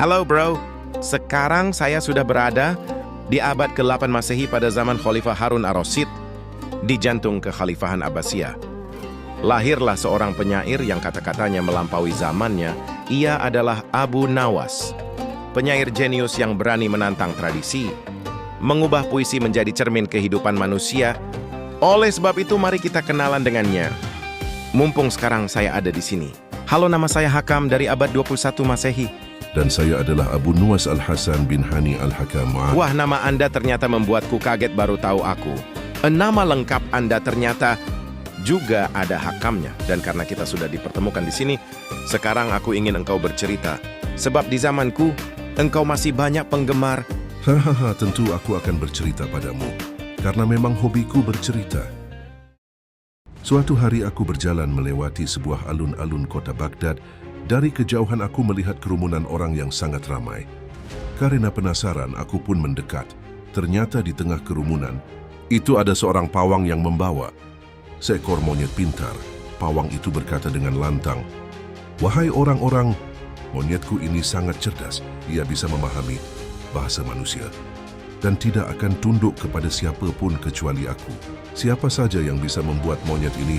Halo bro, sekarang saya sudah berada di abad ke-8 Masehi pada zaman Khalifah Harun ar-Rasyid di jantung kekhalifahan Abbasiyah. Lahirlah seorang penyair yang kata-katanya melampaui zamannya. Ia adalah Abu Nawas, penyair jenius yang berani menantang tradisi, mengubah puisi menjadi cermin kehidupan manusia. Oleh sebab itu, mari kita kenalan dengannya. Mumpung sekarang saya ada di sini. Halo, nama saya Hakam dari abad 21 Masehi. Dan saya adalah Abu Nuwas Al-Hasan bin Hani Al-Hakam. Wah, nama Anda ternyata membuatku kaget, baru tahu aku. Nama lengkap Anda ternyata juga ada Hakamnya. Dan karena kita sudah dipertemukan di sini, sekarang aku ingin engkau bercerita. Sebab di zamanku, engkau masih banyak penggemar. Hahaha, tentu aku akan bercerita padamu, karena memang hobiku bercerita. Suatu hari aku berjalan melewati sebuah alun-alun kota Baghdad. Dari kejauhan aku melihat kerumunan orang yang sangat ramai. Karena penasaran, aku pun mendekat. Ternyata di tengah kerumunan, itu ada seorang pawang yang membawa seekor monyet pintar. Pawang itu berkata dengan lantang, "Wahai orang-orang, monyetku ini sangat cerdas. Ia bisa memahami bahasa manusia dan tidak akan tunduk kepada siapapun kecuali aku. Siapa saja yang bisa membuat monyet ini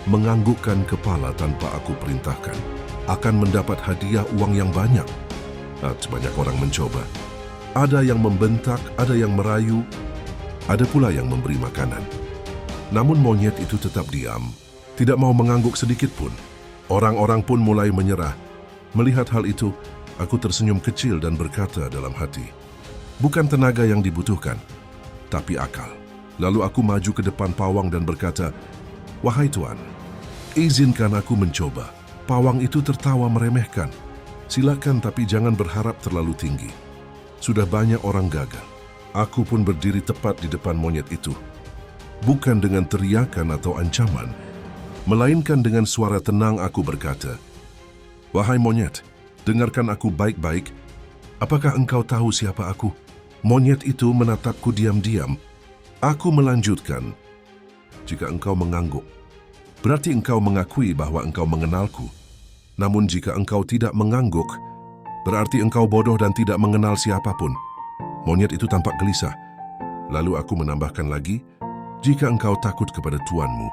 menganggukkan kepala tanpa aku perintahkan akan mendapat hadiah uang yang banyak." Banyak orang mencoba. Ada yang membentak, ada yang merayu, ada pula yang memberi makanan. Namun monyet itu tetap diam, tidak mau mengangguk sedikit pun. Orang-orang pun mulai menyerah. Melihat hal itu, aku tersenyum kecil dan berkata dalam hati, bukan tenaga yang dibutuhkan, tapi akal. Lalu aku maju ke depan pawang dan berkata, "Wahai Tuan, izinkan aku mencoba." Pawang itu tertawa meremehkan. "Silakan, tapi jangan berharap terlalu tinggi. Sudah banyak orang gagal." Aku pun berdiri tepat di depan monyet itu. Bukan dengan teriakan atau ancaman, melainkan dengan suara tenang aku berkata, "Wahai monyet, dengarkan aku baik-baik. Apakah engkau tahu siapa aku?" Monyet itu menatapku diam-diam. Aku melanjutkan, "Jika engkau mengangguk, berarti engkau mengakui bahwa engkau mengenalku. Namun jika engkau tidak mengangguk, berarti engkau bodoh dan tidak mengenal siapapun." Monyet itu tampak gelisah. Lalu aku menambahkan lagi, "Jika engkau takut kepada tuanmu,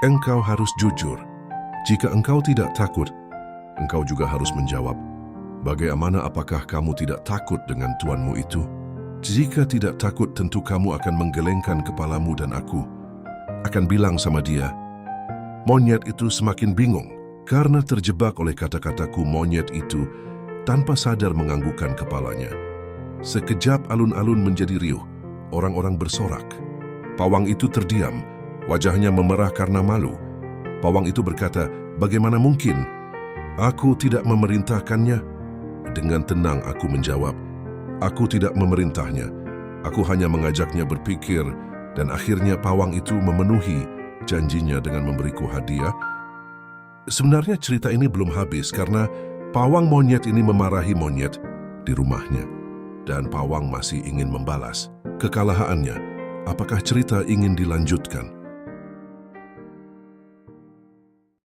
engkau harus jujur. Jika engkau tidak takut, engkau juga harus menjawab, bagaimana apakah kamu tidak takut dengan tuanmu itu? Jika tidak takut, tentu kamu akan menggelengkan kepalamu dan aku akan bilang sama dia." Monyet itu semakin bingung. Karena terjebak oleh kata-kataku, monyet itu tanpa sadar menganggukkan kepalanya. Sekejap alun-alun menjadi riuh. Orang-orang bersorak. Pawang itu terdiam, wajahnya memerah karena malu. Pawang itu berkata, "Bagaimana mungkin? Aku tidak memerintahkannya." Dengan tenang aku menjawab, "Aku tidak memerintahnya. Aku hanya mengajaknya berpikir." Dan akhirnya pawang itu memenuhi janjinya dengan memberiku hadiah. Sebenarnya cerita ini belum habis karena pawang monyet ini memarahi monyet di rumahnya. Dan pawang masih ingin membalas kekalahannya. Apakah cerita ingin dilanjutkan?